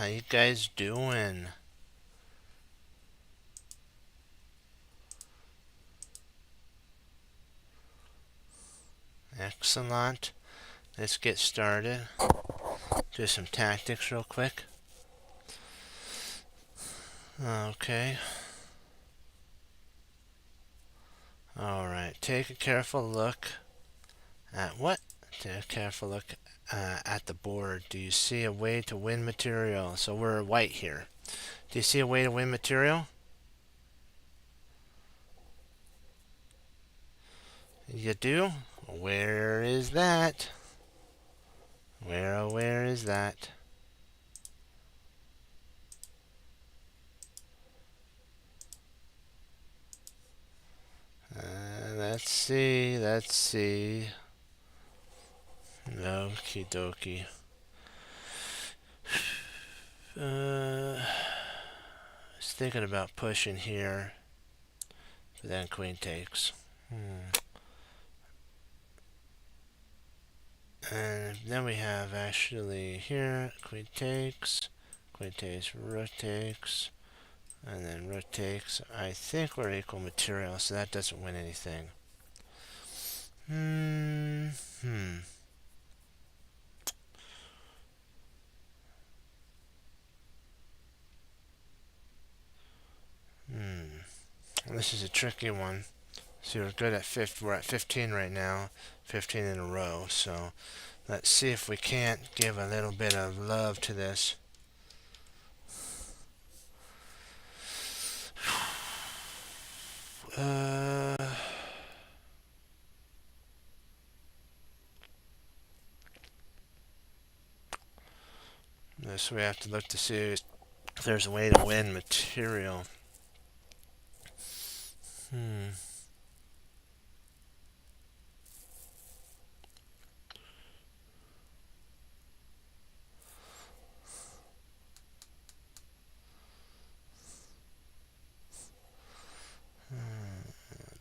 How you guys doing? Excellent. Let's get started. Do some tactics real quick. Okay. Alright, take a careful look at what? Take a careful look at the board. Do you see a way to win material? So we're white here. Do you see a way to win material? You do? Where is that? Where is that? Let's see, let's see. Okie dokie. I was thinking about pushing here, but then queen takes. And then we have actually here, queen takes, rook takes, and then rook takes. I think we're equal material, so that doesn't win anything. This is a tricky one. So we're good at 50. We're at 15 right now, 15 in a row. So let's see if we can't give a little bit of love to this. So we have to look to see if there's a way to win material. Let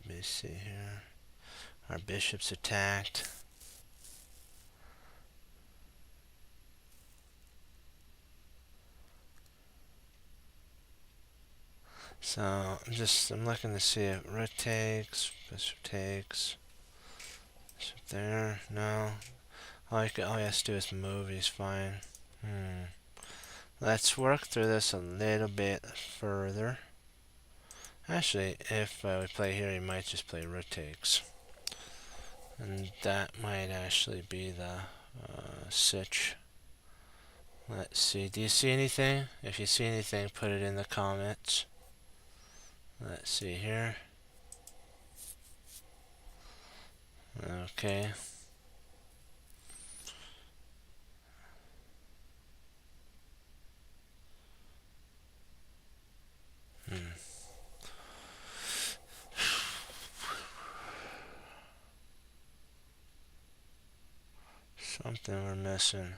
me see here. Our bishop's attacked. So I'm looking to see if rook takes, bishop takes, bishop there. No, all he has to do is move. He's fine. Let's work through this a little bit further. Actually, if we play here, he might just play rook takes, and that might actually be the sitch. Let's see. Do you see anything? If you see anything, put it in the comments. Let's see here. Okay. Something we're missing.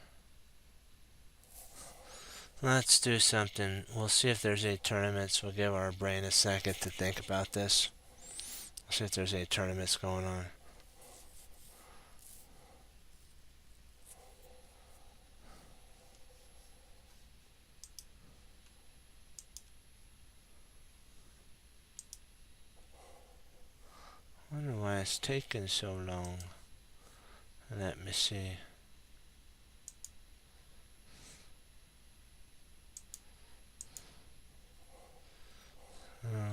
Let's do something. We'll see if there's any tournaments. We'll give our brain a second to think about this. We'll see if there's any tournaments going on. I wonder why it's taking so long. Let me see.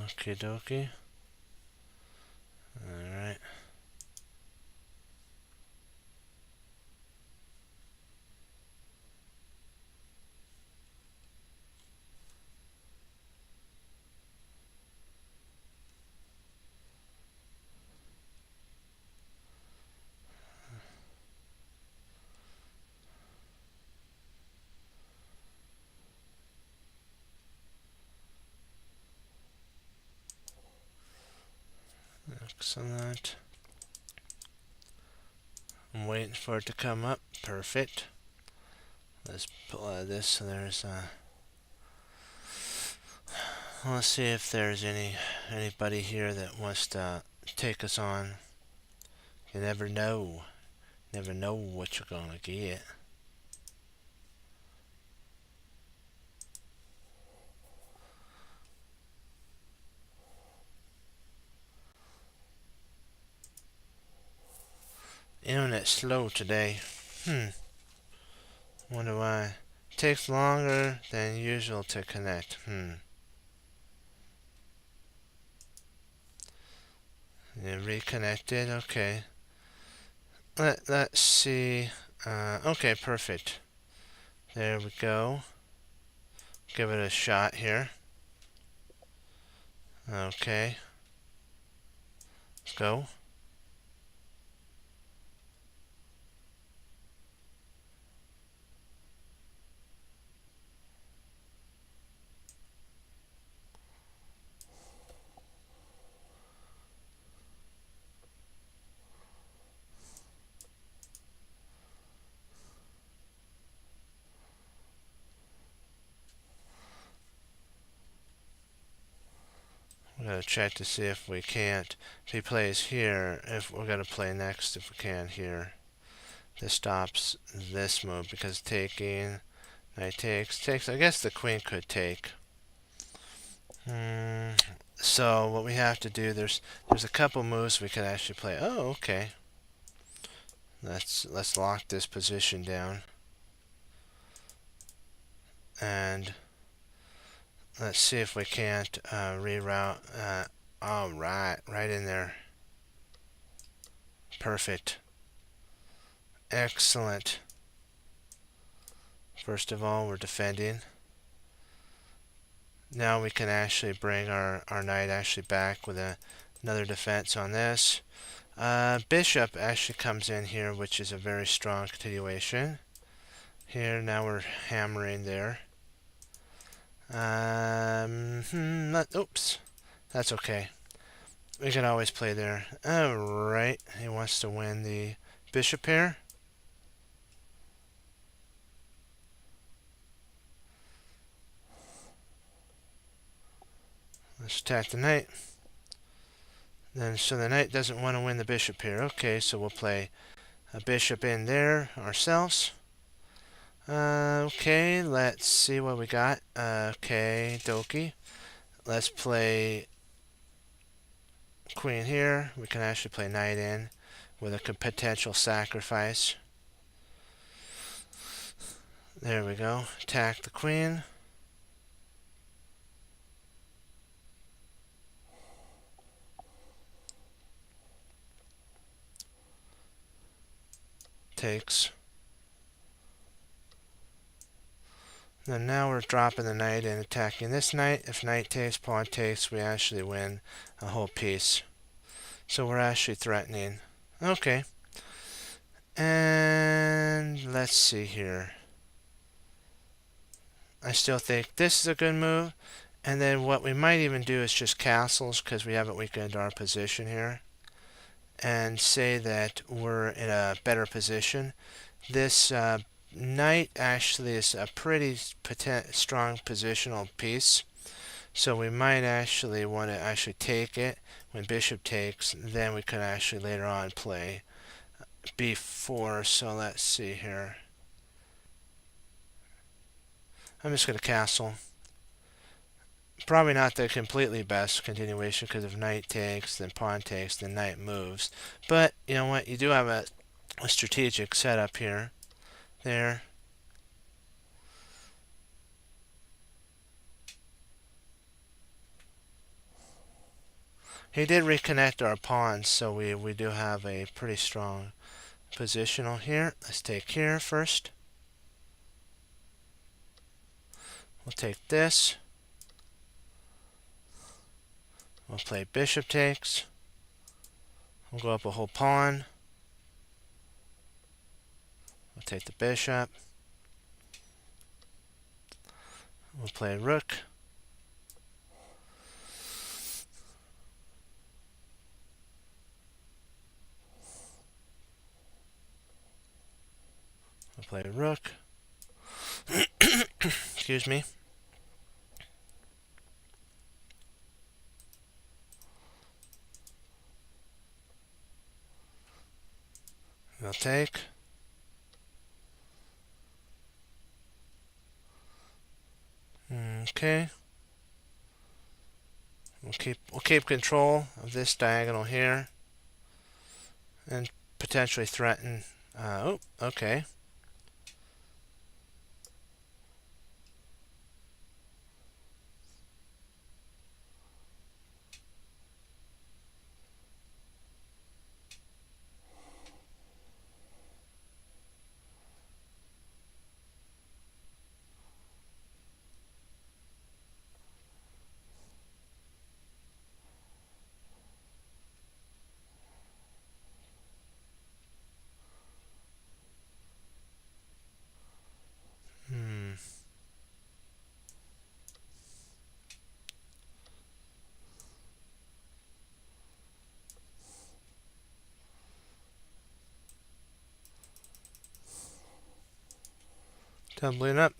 Okie dokie. Alright. Excellent. I'm waiting for it to come up. Perfect. Let's pull out of this so there's let's see if there's anybody here that wants to take us on. You never know. Never know what you're gonna get. Internet slow today. Wonder why. Takes longer than usual to connect. Yeah, reconnected. Okay. Let's see. Okay, perfect. There we go. Give it a shot here. Okay. Let's go. We're gonna check to see if we can't. If he plays here, if we're gonna play next, if we can here. This stops this move because taking, knight takes. I guess the queen could take. So what we have to do, there's a couple moves we could actually play. Oh, okay. Let's lock this position down. And let's see if we can't reroute. All right, right in there. Perfect. Excellent. First of all, we're defending. Now we can actually bring our knight actually back with another defense on this. Bishop actually comes in here, which is a very strong continuation. Here, now we're hammering there. Oops. That's okay. We can always play there. Alright, he wants to win the bishop here. Let's attack the knight. Then, so the knight doesn't want to win the bishop here. Okay, so we'll play a bishop in there ourselves. Okay, let's see what we got. Okay, dokie. Let's play queen here. We can actually play knight in with a potential sacrifice. There we go. Attack the queen. Takes. Then now we're dropping the knight and attacking this knight. If knight takes, pawn takes, we actually win a whole piece. So we're actually threatening. Okay. And let's see here. I still think this is a good move. And then what we might even do is just castles because we haven't weakened our position here. And say that we're in a better position. This knight actually is a pretty strong positional piece. So we might actually want to actually take it. When bishop takes, then we could actually later on play b4. So let's see here. I'm just going to castle. Probably not the completely best continuation because if knight takes, then pawn takes, then knight moves. But you know what? You do have a strategic setup here. There. He did reconnect our pawns, so we do have a pretty strong positional here. Let's take here first. We'll take this. We'll play bishop takes. We'll go up a whole pawn. We'll take the bishop. We'll play rook. We'll play rook. Excuse me. We'll take. Okay. We'll keep control of this diagonal here, and potentially threaten. Oh, okay. Hmm. Doubling up.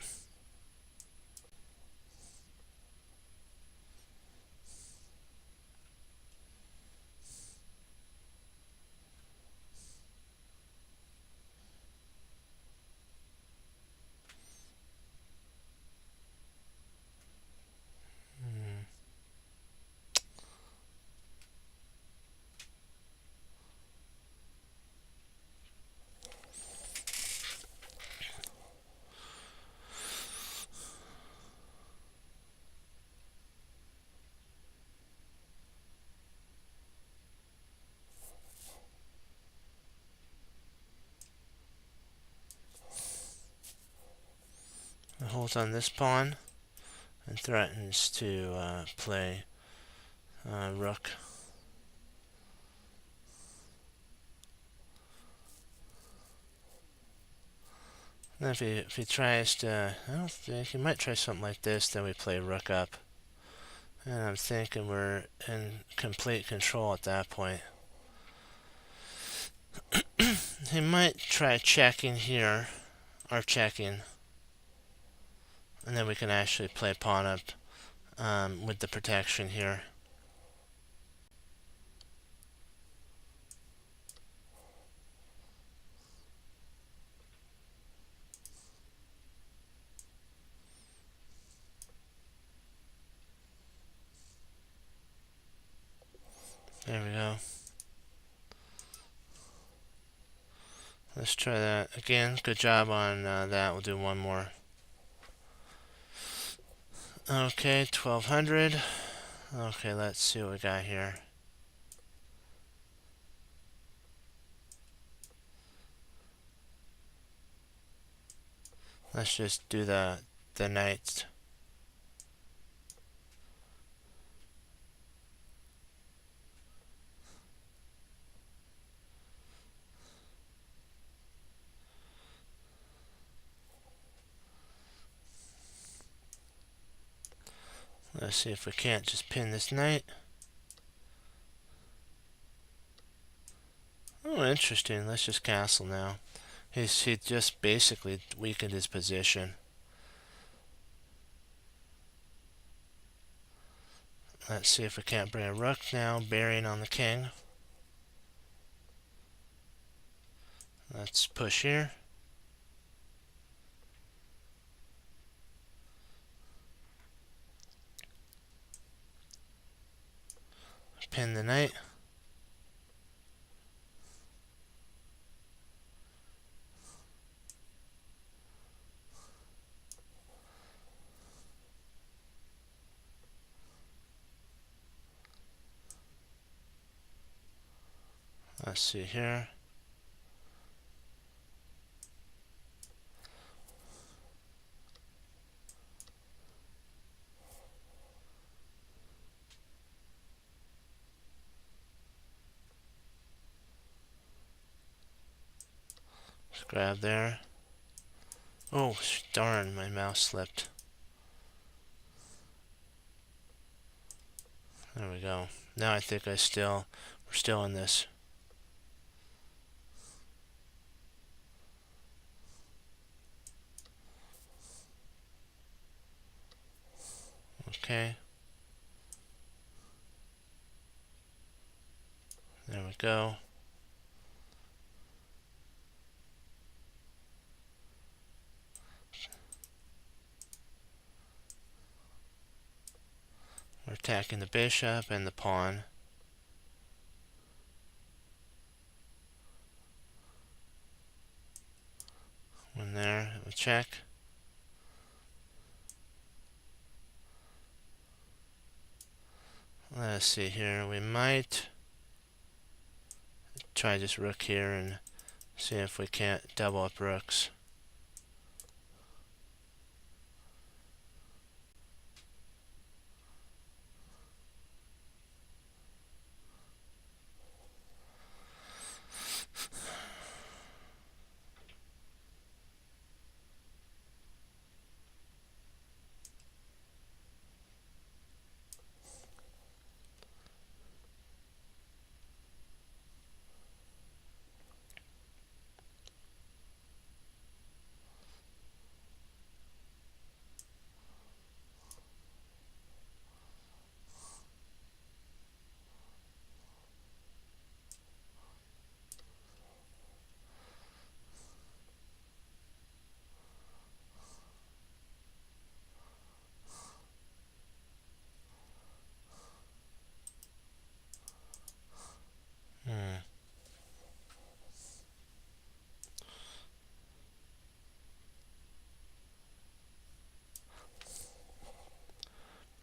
It holds on this pawn and threatens to play rook. And if he tries to, I don't think he might try something like this. Then we play rook up, and I'm thinking we're in complete control at that point. He might try checking here, or checking, and then we can actually play pawn up with the protection here. There we go. Let's try that again. Good job on that. We'll do one more. Okay, 1200. Okay, let's see what we got here. Let's just do the knights. Let's see if we can't just pin this knight. Oh, interesting. Let's just castle now. He just basically weakened his position. Let's see if we can't bring a rook now, bearing on the king. Let's push here. Pin the knight. Let's see here. Let's grab there. Oh, darn, my mouse slipped. There we go. Now I think we're still in this. Okay. There we go. We're attacking the bishop and the pawn. check. Let's see here. We might try this rook here and see if we can't double up rooks.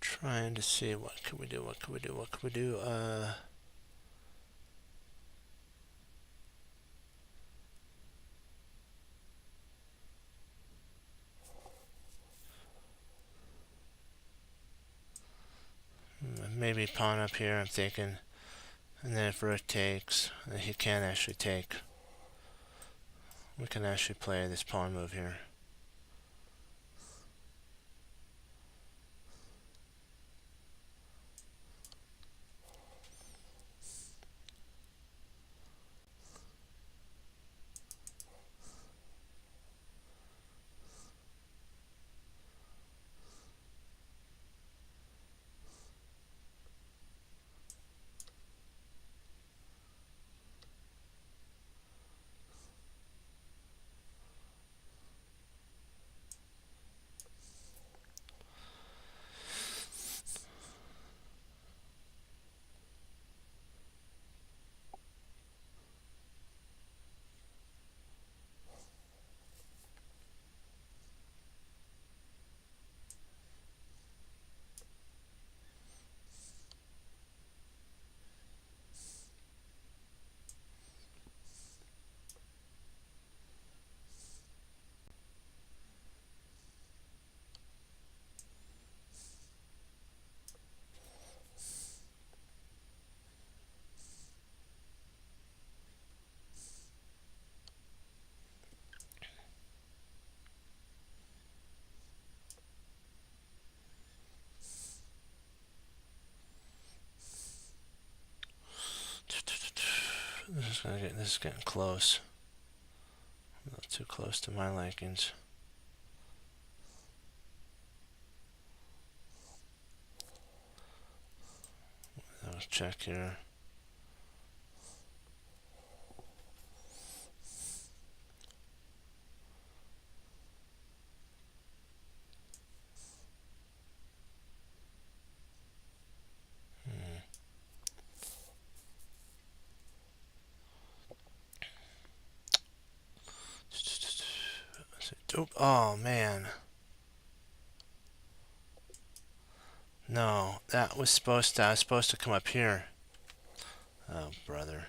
Trying to see what can we do, what can we do, what can we do. Maybe pawn up here, I'm thinking. And then if rook takes, he can actually take. We can actually play this pawn move here. This is getting close. A little too close to my likings. I'll check here. Oh man. No, that was supposed to, I was supposed to come up here. Oh, brother.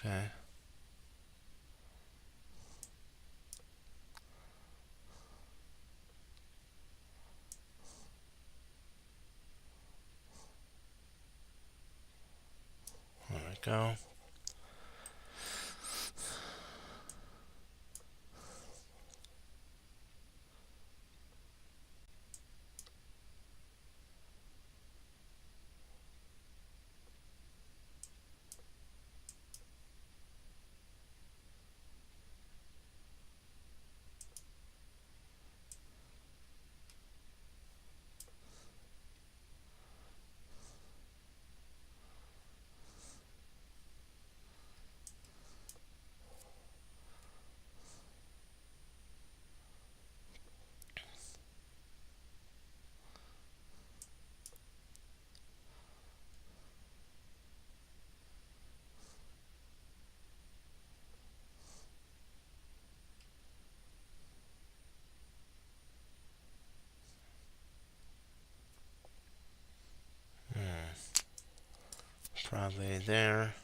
Okay. go. Probably there.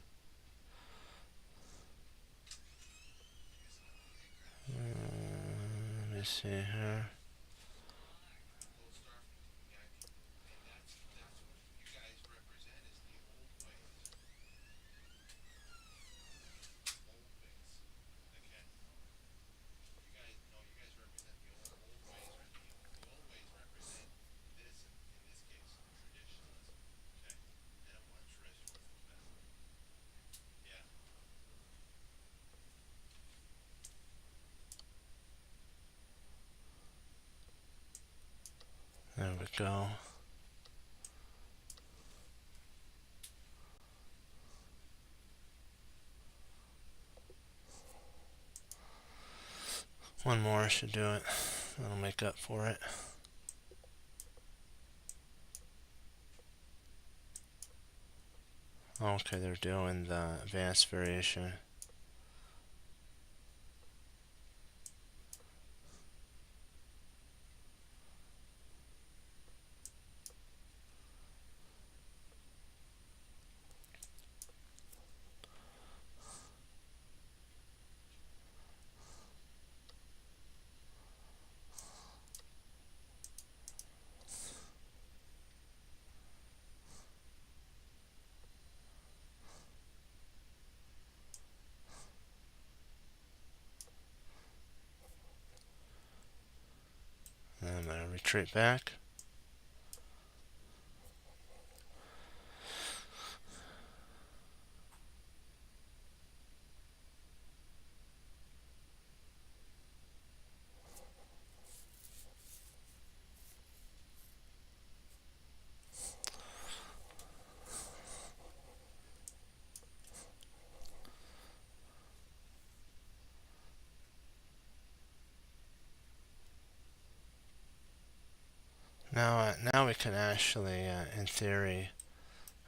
Let me see here. There we go. One more should do it. That'll make up for it. Okay, they're doing the advanced variation. And I'm going to retreat back. Now we can actually, in theory,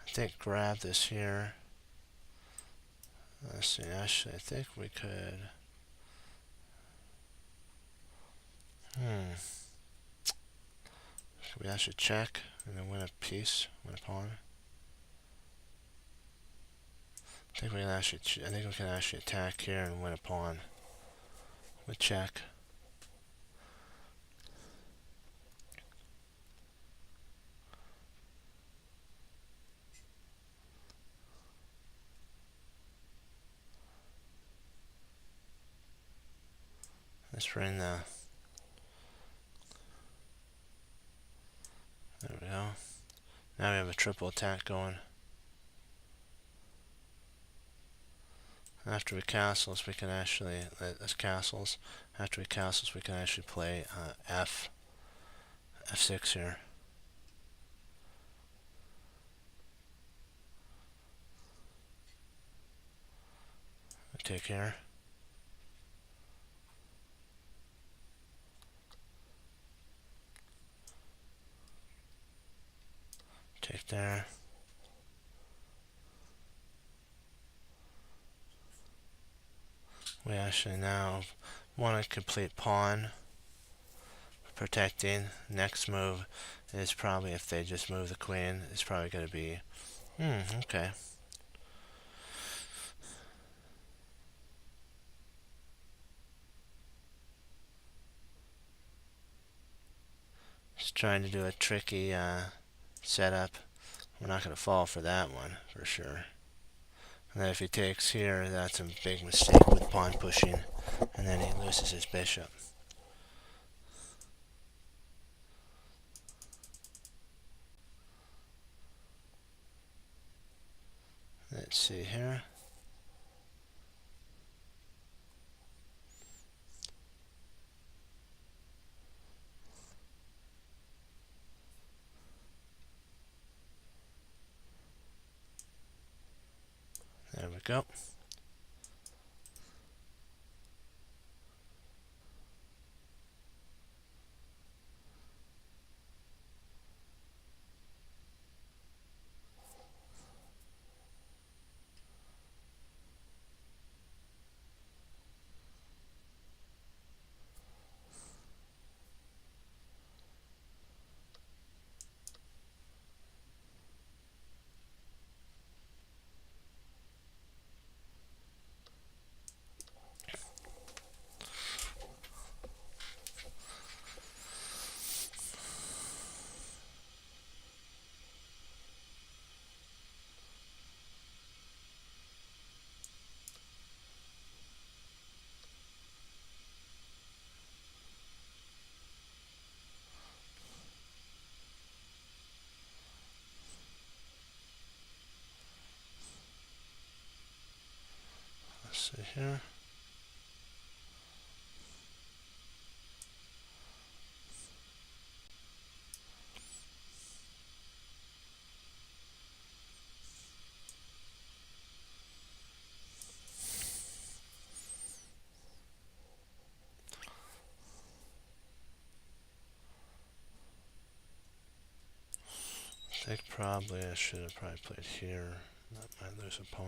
I think grab this here. Let's see, actually, I think we could. Should we actually check and then win a piece, win a pawn? I think we can actually attack here and win a pawn. We check. Let's bring the. There we go. Now we have a triple attack going. After we castles, we can actually, as castles, after we castles, we can actually play F6 here. We take here. Take there. We actually now want a complete pawn protecting. Next move is probably, if they just move the queen, it's probably going to be, okay. Just trying to do a tricky setup. We're not going to fall for that one, for sure. And then if he takes here, that's a big mistake with pawn pushing, and then he loses his bishop. Let's see here. There we go. Let's see here. I think probably I should have probably played here. That might lose a pawn.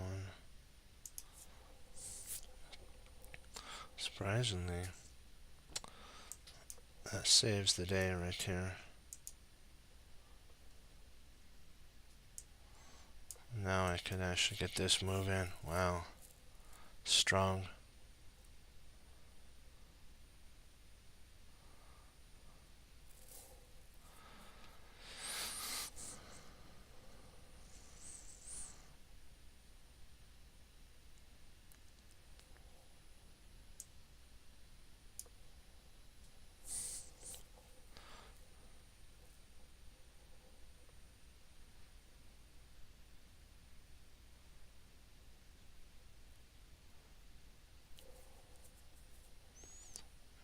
Surprisingly, that saves the day right here. Now I can actually get this move in. Wow. Strong.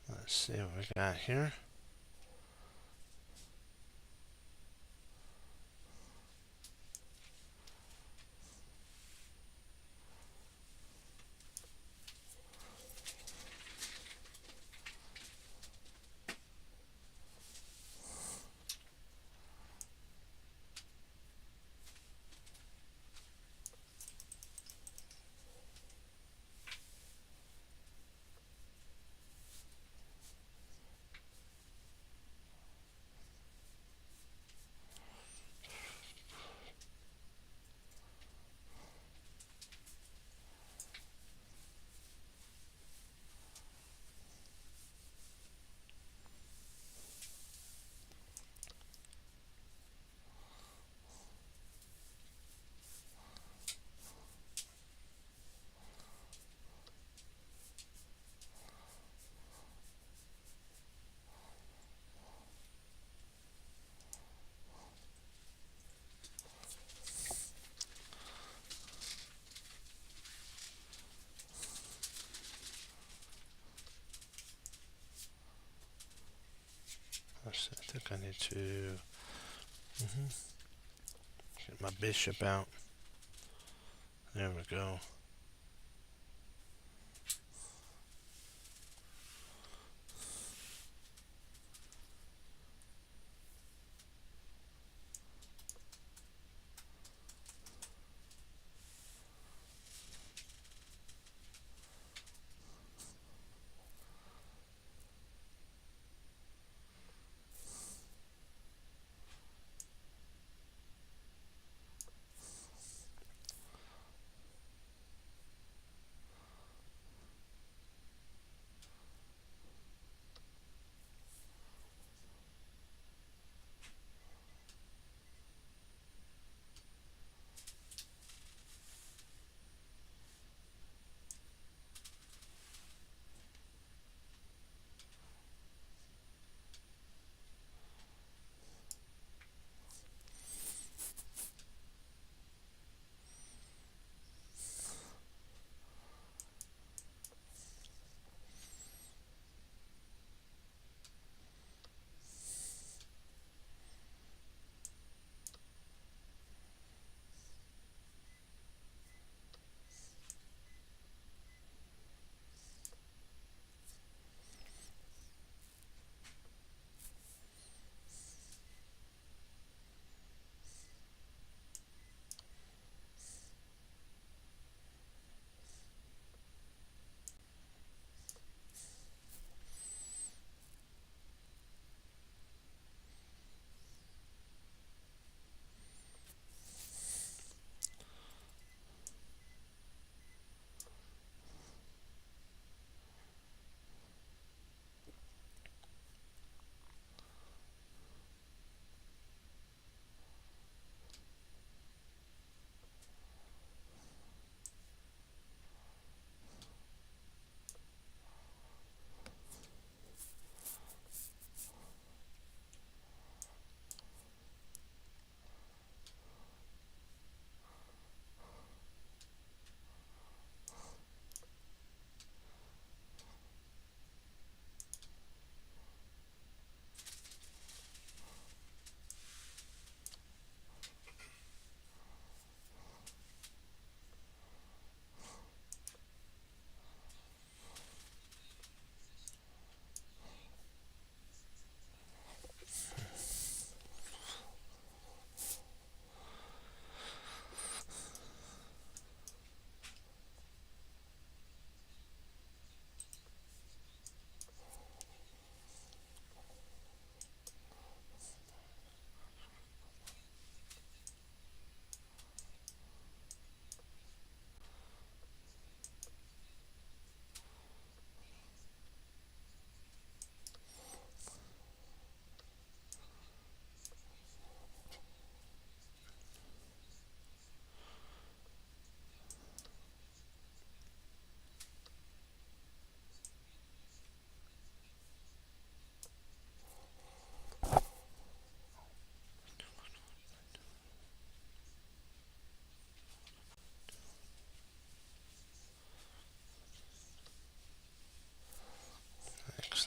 Let's see what we got here. I think I need to get my bishop out. There we go.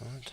Excellent.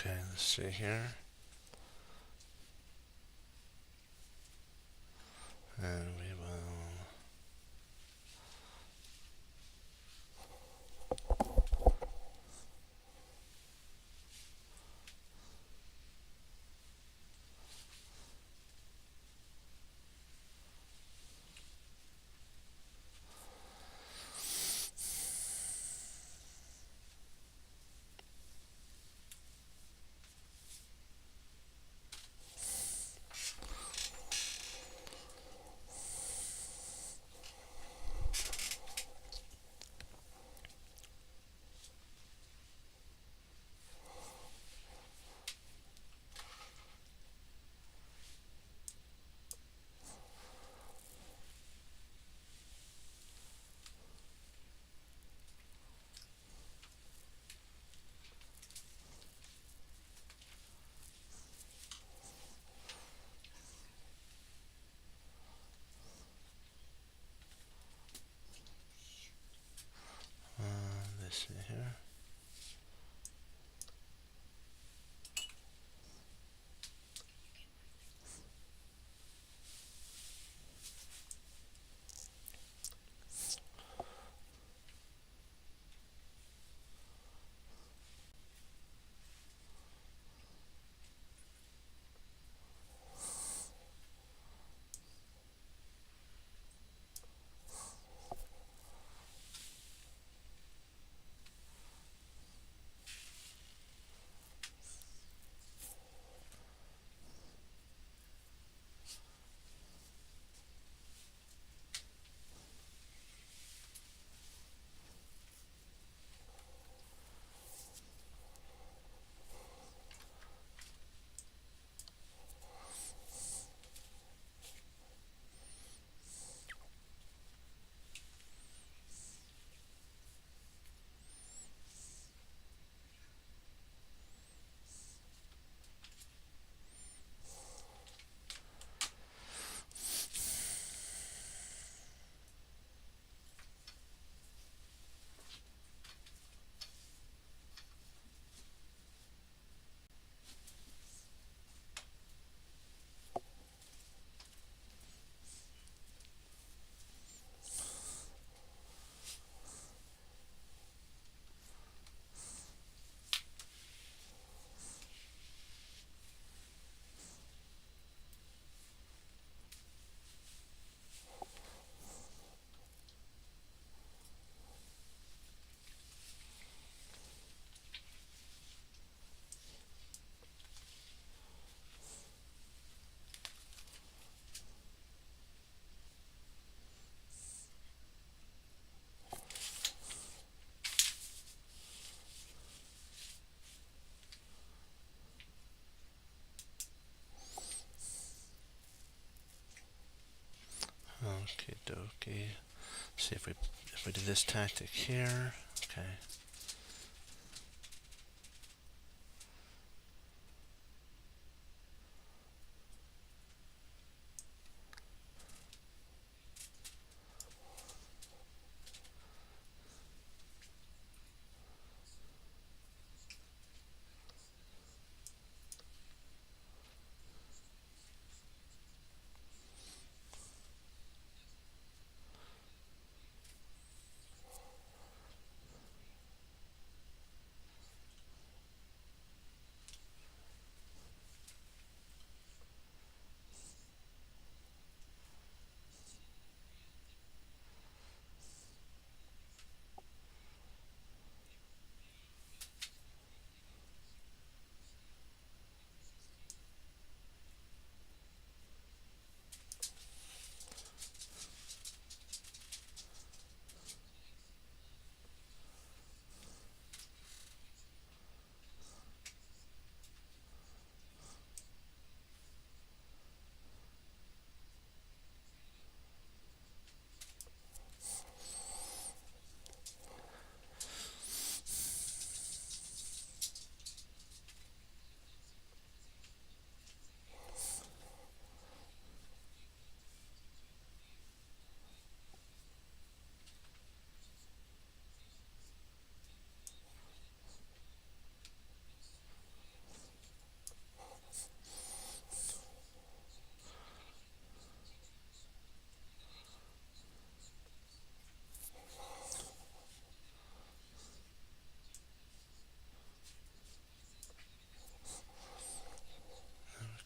Okay, let's see here. And we will Okay, dokie. See if we do this tactic here. Okay.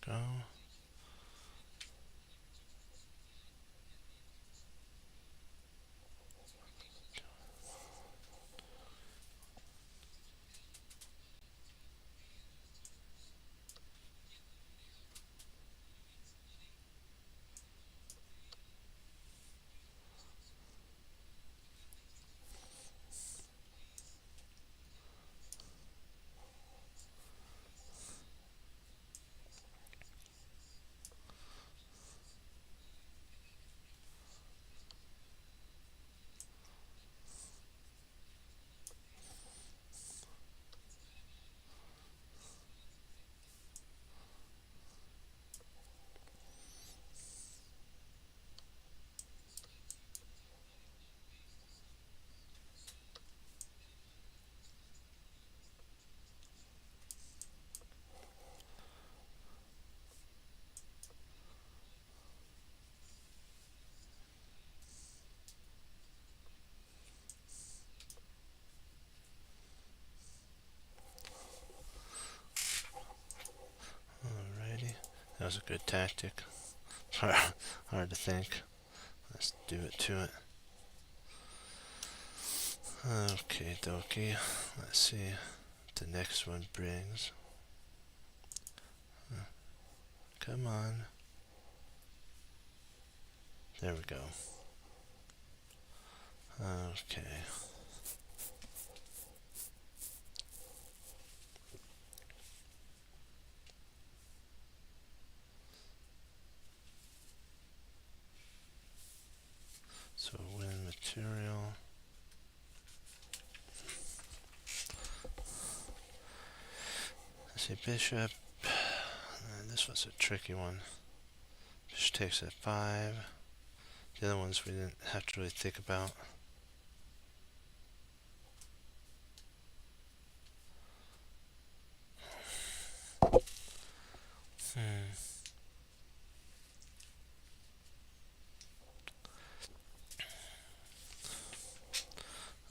Go. Alrighty. That was a good tactic. Hard to think. Let's do it to it. Okay, dokie. Let's see what the next one brings. Come on. There we go. Okay. So win material. Let's see, bishop. This was a tricky one. Bishop takes at 5. The other ones we didn't have to really think about.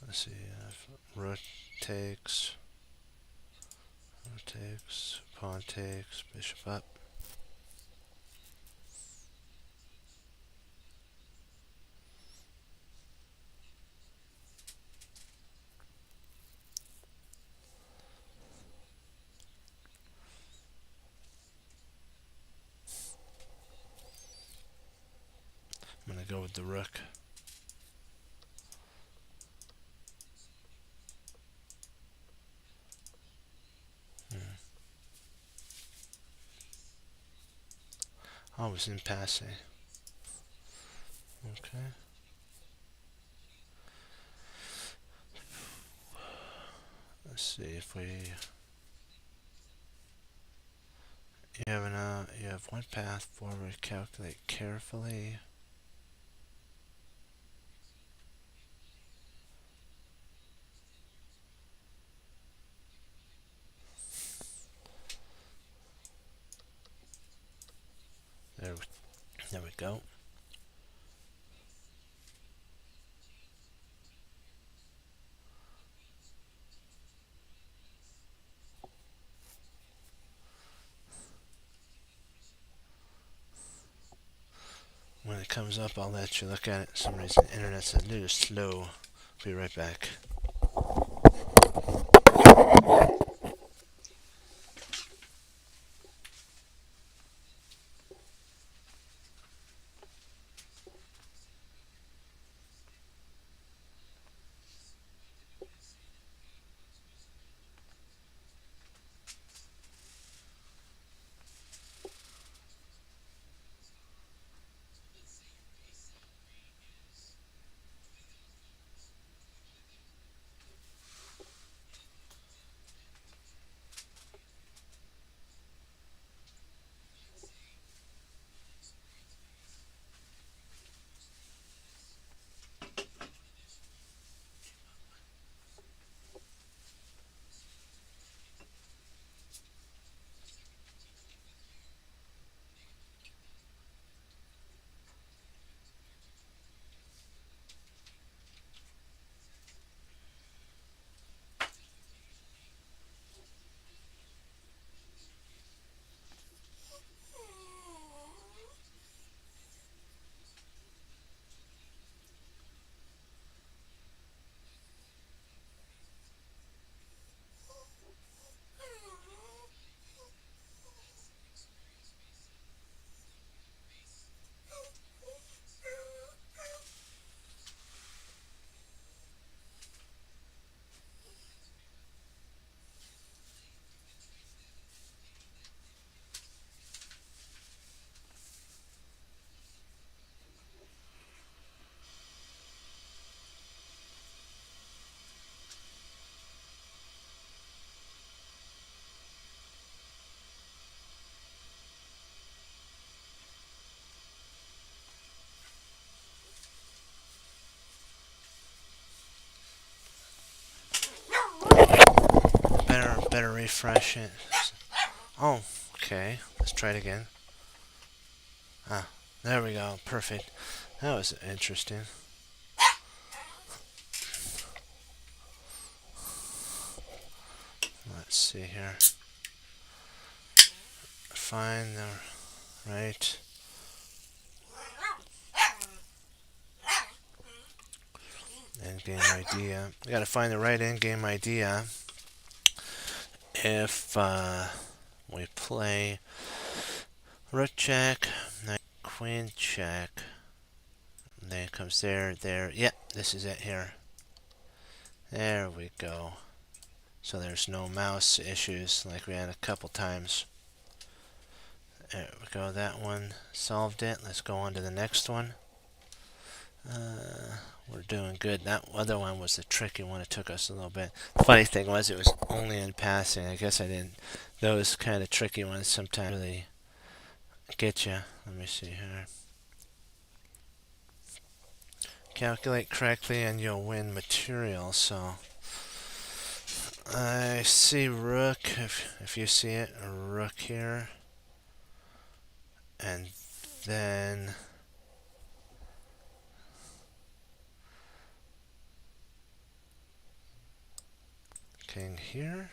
Let's see, rook takes, pawn takes, bishop up. I'm gonna go with the rook. Oh, it was in passe. Okay. Let's see if we. You have one path forward. Calculate carefully. There, there we go. When it comes up, I'll let you look at it. For some reason, the internet's a little slow. Be right back. Better refresh it. Oh, okay. Let's try it again. Ah, there we go. Perfect. That was interesting. Let's see here. Find the right endgame idea. We gotta find the right endgame idea. If we play rook check, knight queen check, then it comes there, there. Yep, this is it here. There we go. So there's no mouse issues like we had a couple times. There we go, that one solved it. Let's go on to the next one. We're doing good. That other one was the tricky one. It took us a little bit. The funny thing was it was only in passing. I guess I didn't. Those kind of tricky ones sometimes really get you. Let me see here. Calculate correctly and you'll win material. So I see rook. If you see it, a rook here, and then king here.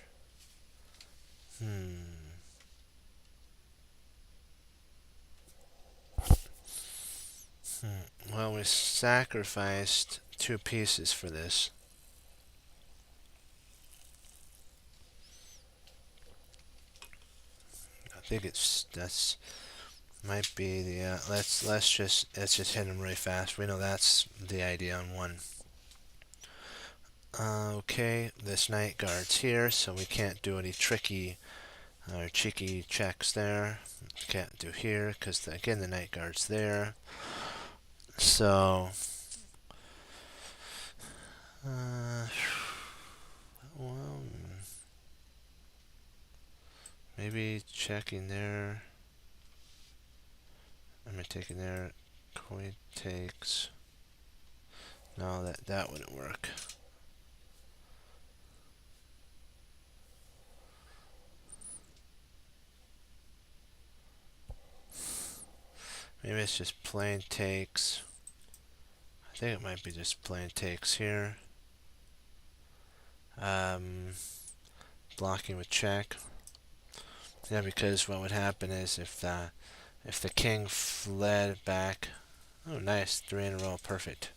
Well, we sacrificed two pieces for this. I think that's might be the let's just hit him really fast. We know that's the idea on one. Okay, this knight guards here, so we can't do any tricky or cheeky checks there. Can't do here because again the knight guards there. So, well, maybe checking there. I'm taking there. Queen takes. No, that wouldn't work. Maybe it's just plain takes. I think it might be just plain takes here. Blocking with check. Yeah, because what would happen is if the king fled back. Oh, nice, 3 in a row, perfect.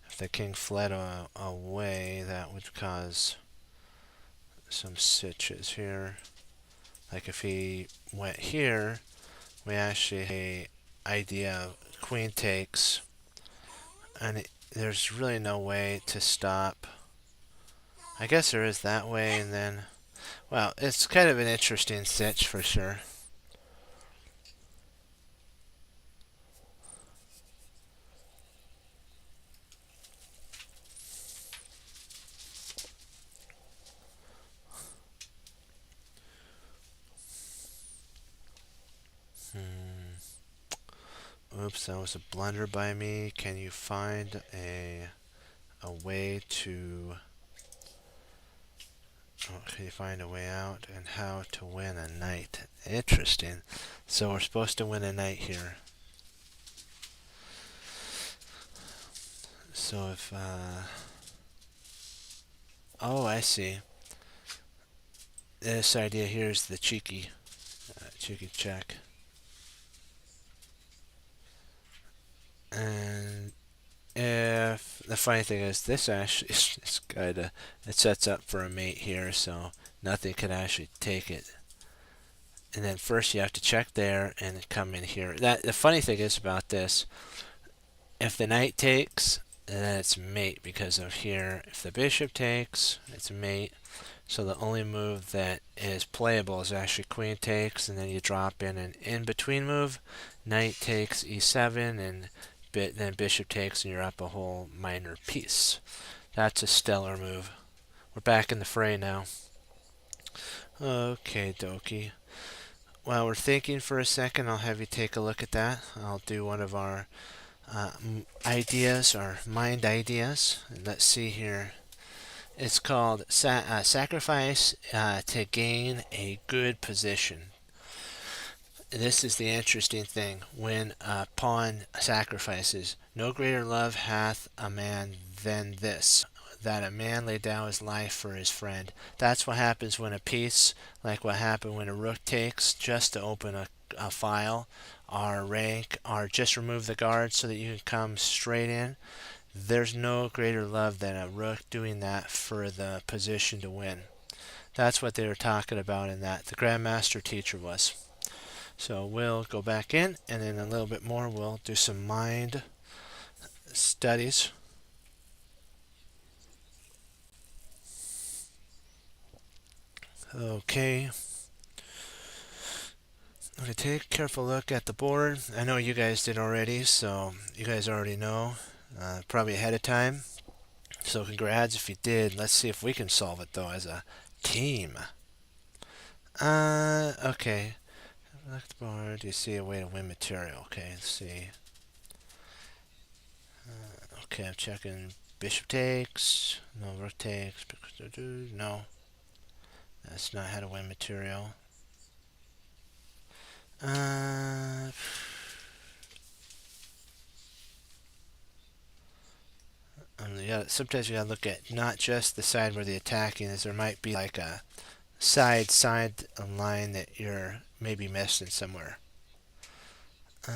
If the king fled away, that would cause some sitches here. Like if he went here, we actually have a idea of queen takes, and there's really no way to stop. I guess there is that way, and then, well, it's kind of an interesting sitch for sure. Oops, that was a blunder by me. Can you find a way to? Oh, can you find a way out and how to win a knight? Interesting. So we're supposed to win a knight here. So if oh, I see. This idea here is the cheeky check. And if the funny thing is, this actually is kind of, it sets up for a mate here, so nothing can actually take it. And then first you have to check there and come in here. That the funny thing is about this, if the knight takes, then it's mate because of here. If the bishop takes, it's mate. So the only move that is playable is actually queen takes, and then you drop in an in-between move. Knight takes e7, and then bishop takes, and you're up a whole minor piece. That's a stellar move. We're back in the fray now. Okay, dokie. While we're thinking for a second, I'll have you take a look at that. I'll do one of our ideas, our mind ideas. Let's see here. It's called sacrifice to gain a good position. This is the interesting thing. When a pawn sacrifices, no greater love hath a man than this, that a man lay down his life for his friend. That's what happens when a piece, like what happened when a rook takes, just to open a file, or rank, or just remove the guard so that you can come straight in. There's no greater love than a rook doing that for the position to win. That's what they were talking about in that. The Grandmaster teacher was. So we'll go back in, and in a little bit more we'll do some mind studies. Okay. I'm going to take a careful look at the board. I know you guys did already, so you guys already know, probably ahead of time. So congrats if you did. Let's see if we can solve it, though, as a team. Okay. Look at the board. Do you see a way to win material? Okay, let's see. Okay, I'm checking. Bishop takes. No, rook takes. No. That's not how to win material. Sometimes you gotta look at not just the side where the attacking is. There might be like a side line that you're maybe missing somewhere. I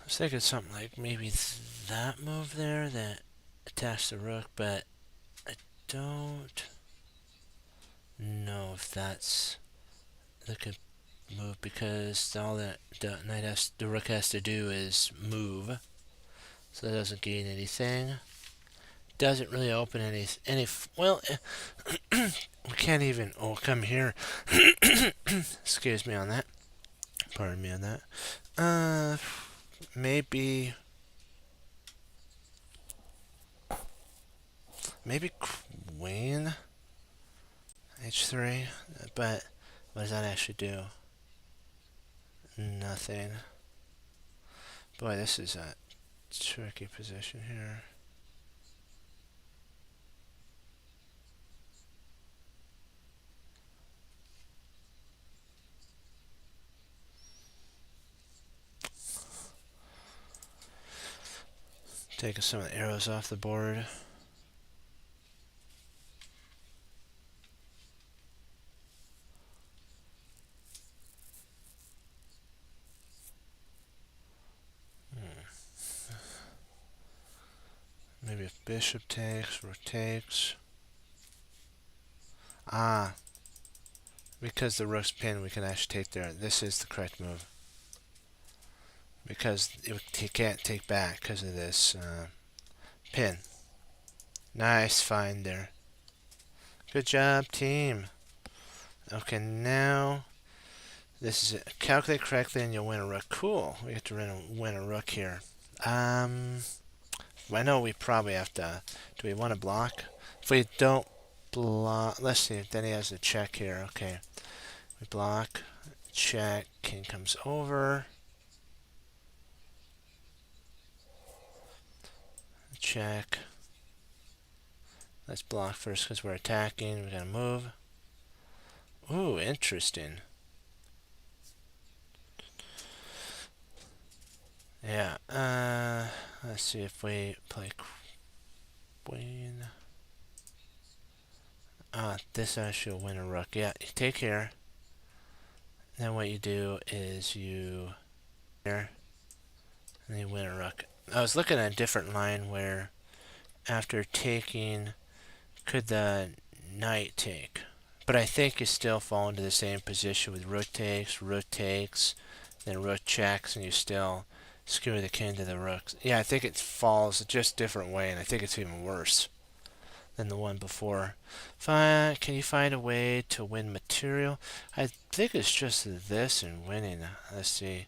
was thinking something like maybe that move there that attacks the rook, but I don't. know if that's the good move, because all that the rook has to do is move, so it doesn't gain anything. Doesn't really open any. Well, we can't even. Oh, come here. Excuse me on that. Pardon me on that. Uh, maybe queen h3, but what does that actually do? Nothing. Boy, this is a tricky position here. Taking some of the arrows off the board. Maybe if bishop takes, rook takes. Ah, because the rook's pinned, we can actually take there. This is the correct move. Because he can't take back because of this pin. Nice find there. Good job, team. Okay, now this is it. Calculate correctly and you'll win a rook. Cool. We get to win a rook here. I know we probably have to. Do we want to block? If we don't block, let's see. Then he has a check here. Okay, we block. Check. King comes over. Check. Let's block first because we're attacking. We're gonna move. Ooh, interesting. Yeah. Let's see if we play queen. This actually will win a rook. Yeah, you take here. Then what you do is you here, and you win a rook. I was looking at a different line where after taking, could the knight take? But I think you still fall into the same position with rook takes, then rook checks, and you still skewer the king to the rooks. Yeah, I think it falls just a different way, and I think it's even worse than the one before. Can you find a way to win material? I think it's just this and winning. Let's see.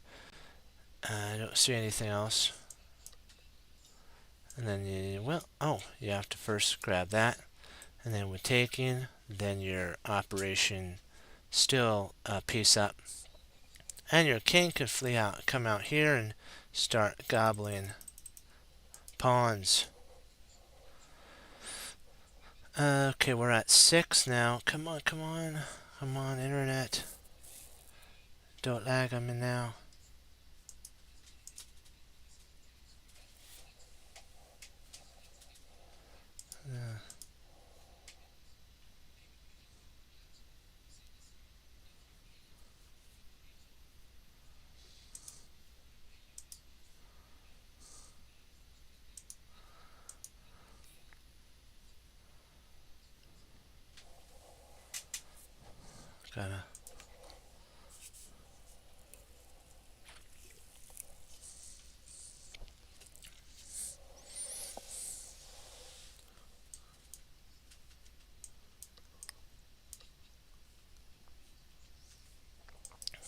I don't see anything else. And then you have to first grab that, and then with taking, then your operation still piece up, and your king can come out here and start gobbling pawns. Okay, we're at 6 now. Come on, come on, come on, internet. Don't lag on me now. Gotta.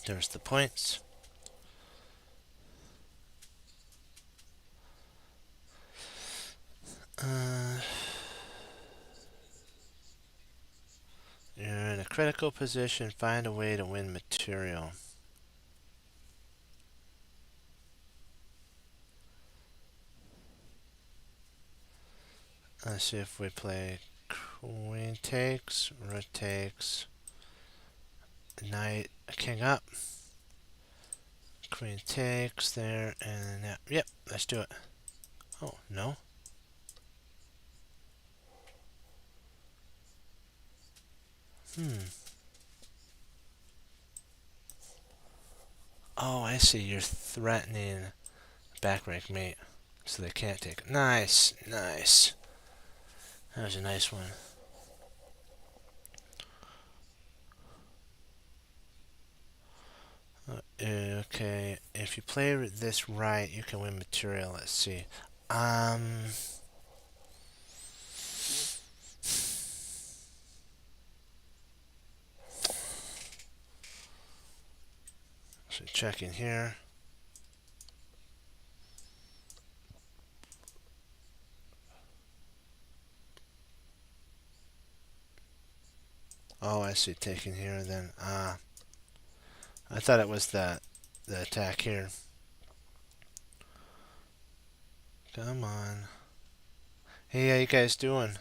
There's the points. You're in a critical position. Find a way to win material. Let's see if we play queen takes, rook takes, knight, king up, queen takes there, and yep, let's do it. Oh, no. Oh, I see. You're threatening back rank mate, so they can't take it. Nice, nice. That was a nice one. Okay, if you play this right, you can win material. Let's see. Um, so checking here. Oh, I see. Taking here then. I thought it was the attack here. Come on. Hey, how you guys doing?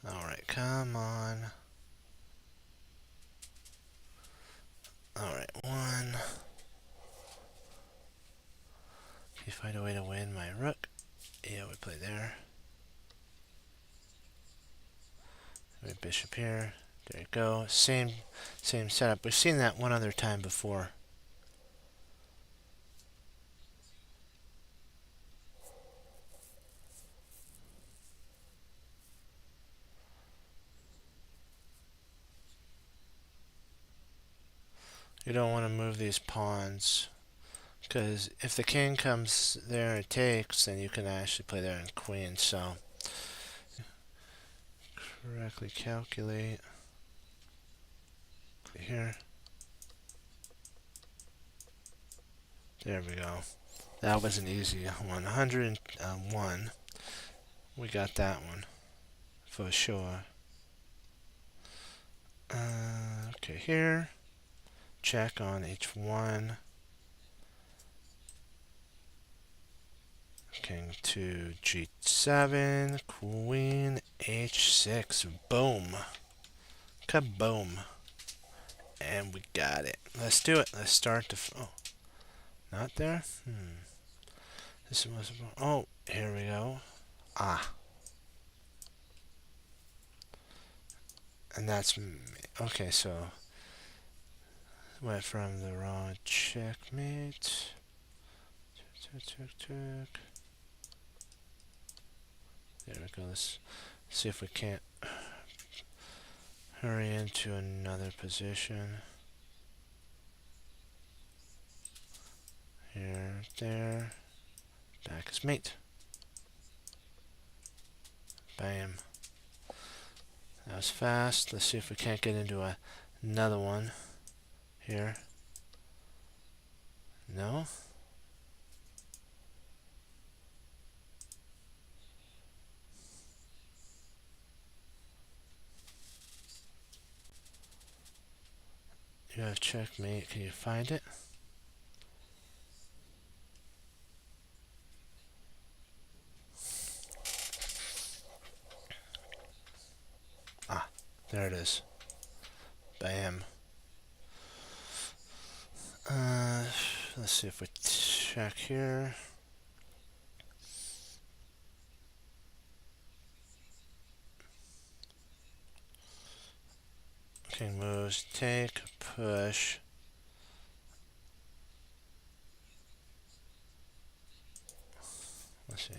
All right, come on. All right, one. Can you find a way to win my rook? Yeah, we play there. We have bishop here. There you go. Same setup. We've seen that one other time before. You don't want to move these pawns, because if the king comes there and takes, then you can actually play there and queen. So correctly calculate here. There we go. That was an easy one. 101. We got that one for sure. Okay, here. Check on h1. King to g7. Queen h6. Boom. Kaboom. And we got it. Let's do it. Let's start the... Oh, not there? This was... Oh, here we go. Ah. And that's... Okay, so... Went from the wrong checkmate. Check. There we go. Let's see if we can't hurry into another position. Here, there. Back is mate. Bam. That was fast. Let's see if we can't get into another one here. No? You have checkmate. Can you find it? Ah, there it is. Bam. Let's see if we check here. King moves, take, push. Let's see.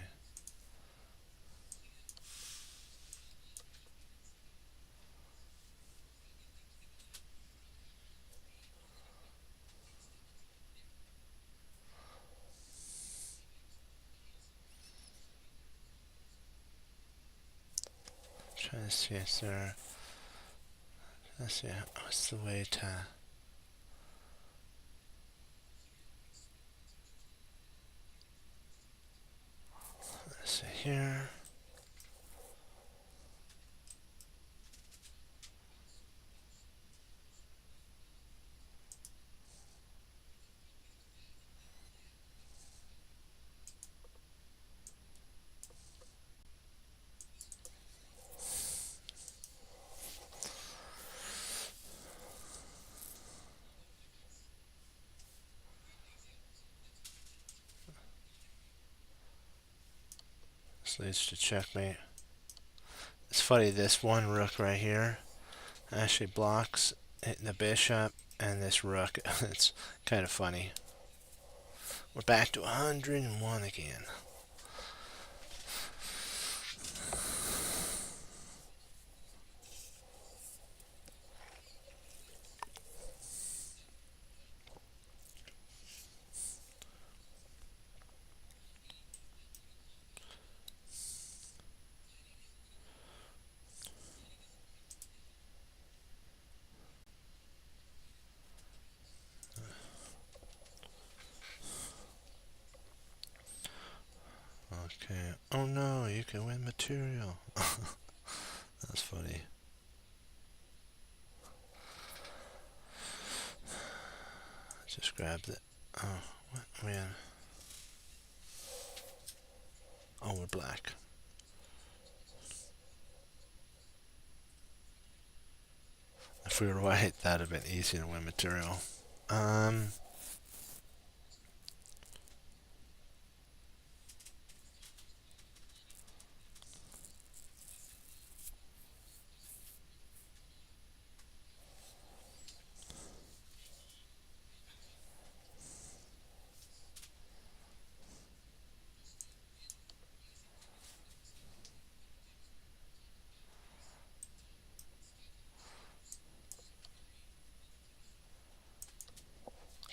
Trying to see if there. Let's see. What's the way to? Let's see here. This leads to checkmate. It's funny. This one rook right here actually blocks the bishop and this rook. It's kind of funny. We're back to 101 again. material. That's funny. Just grabbed it. Oh, what? Man. Oh, we're black. If we were white, that'd have been easy to win material. Um,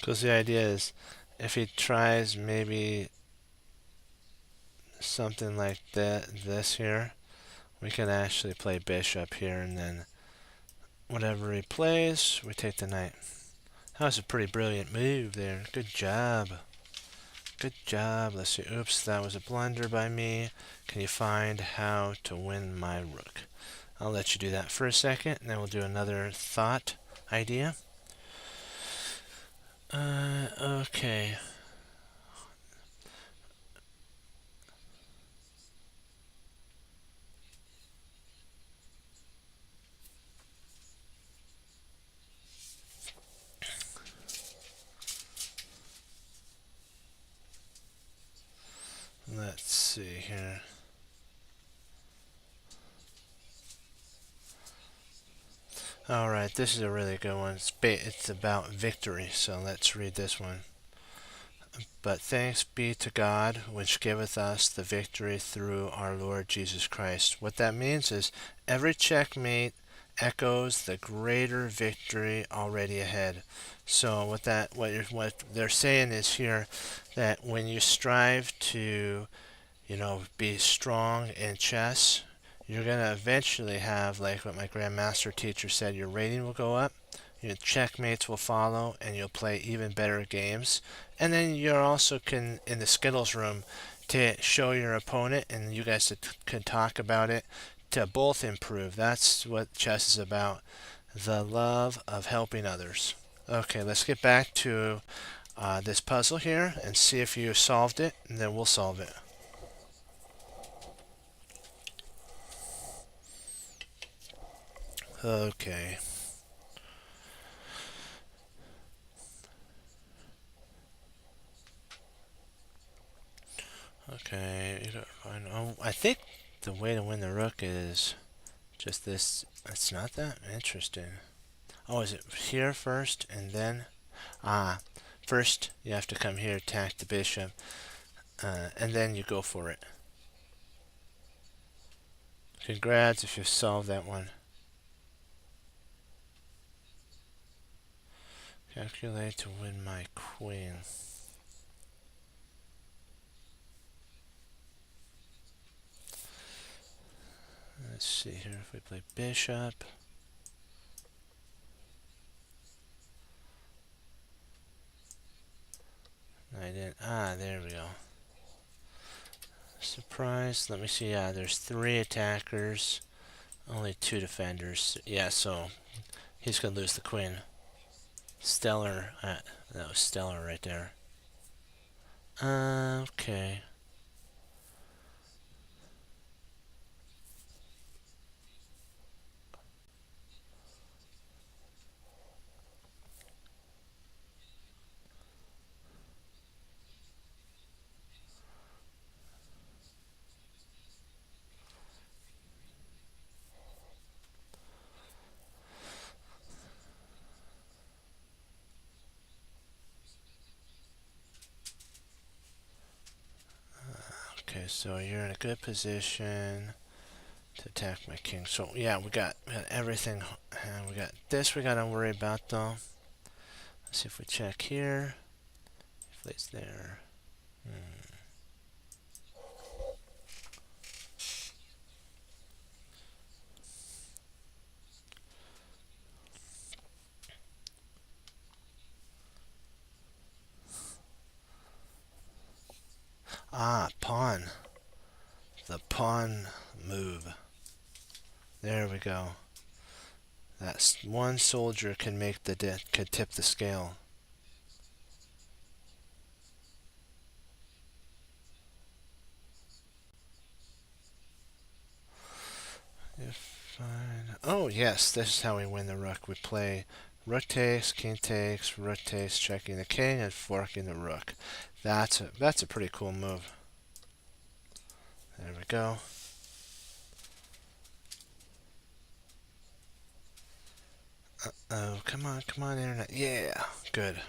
because the idea is, if he tries maybe something like that, this here, we can actually play bishop here, and then whatever he plays, we take the knight. That was a pretty brilliant move there. Good job. Good job. Let's see. Oops, that was a blunder by me. Can you find how to win my rook? I'll let you do that for a second, and then we'll do another thought idea. Okay. Let's see here. Alright, this is a really good one. It's about victory, so let's read this one. But thanks be to God, which giveth us the victory through our Lord Jesus Christ. What that means is every checkmate echoes the greater victory already ahead. So what they're saying is here that when you strive to, be strong in chess, you're gonna eventually have, like what my grandmaster teacher said, your rating will go up, your checkmates will follow, and you'll play even better games. And then you also can, in the Skittles room, to show your opponent, and you guys can talk about it to both improve. That's what chess is about, the love of helping others. Okay, let's get back to this puzzle here and see if you solved it, and then we'll solve it. Okay. Okay, I think the way to win the rook is just this. It's not that interesting. Oh, is it here first and then? Ah, first you have to come here, attack the bishop, and then you go for it. Congrats if you solved that one. Calculate to win my queen. Let's see here if we play bishop. I didn't. Ah, there we go. Surprise. Let me see. Yeah, there's 3 attackers, only 2 defenders. Yeah, so he's gonna lose the queen. Stellar. That was stellar right there. Okay. Okay, so you're in a good position to attack my king. So yeah, we got everything. We got this we gotta worry about though. Let's see if we check here. If it's there. Ah, pawn. The pawn move. There we go. That one soldier can make could tip the scale. Oh yes, this is how we win the rook. We play rook takes, king takes, rook takes, checking the king, and forking the rook. That's a pretty cool move. There we go. Oh, come on, internet. Yeah, good.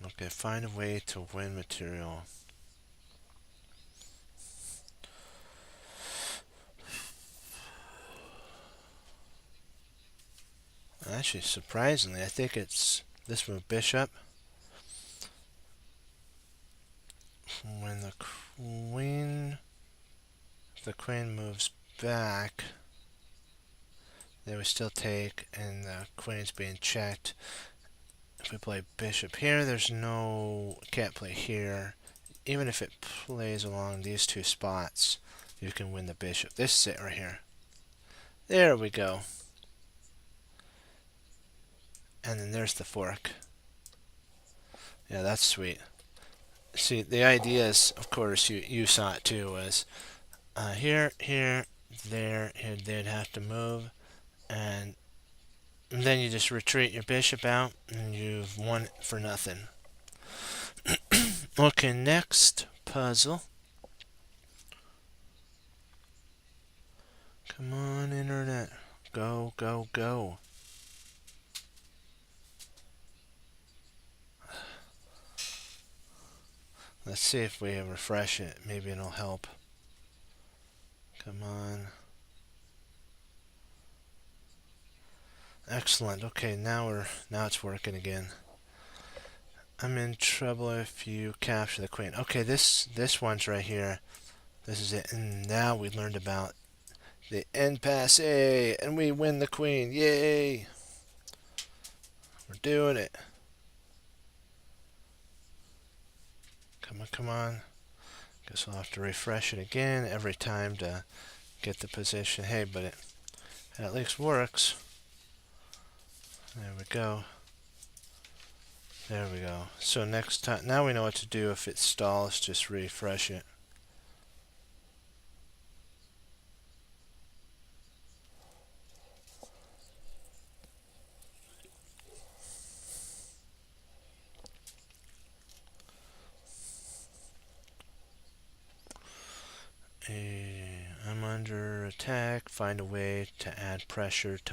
Okay, find a way to win material. Actually, surprisingly, I think it's this move, bishop. When the queen moves back, they would still take, and the queen's being checked. If we play bishop here, can't play here. Even if it plays along these two spots, you can win the bishop. This is it right here. There we go. And then there's the fork. Yeah, that's sweet. See, the idea is, of course, you saw it too, was here, there, here, they'd have to move, and then you just retreat your bishop out, and you've won it for nothing. Okay, next puzzle. Come on, internet. Go, go, go. Let's see if we refresh it. Maybe it'll help. Come on. Excellent. Okay, now it's working again. I'm in trouble if you capture the queen. Okay, this one's right here. This is it. And now we learned about the en passe, and we win the queen. Yay! We're doing it. Come on, come on. Guess I'll have to refresh it again every time to get the position. Hey, but it at least works. There we go. There we go. So next time, now we know what to do if it stalls, just refresh it. I'm under attack. Find a way to add pressure to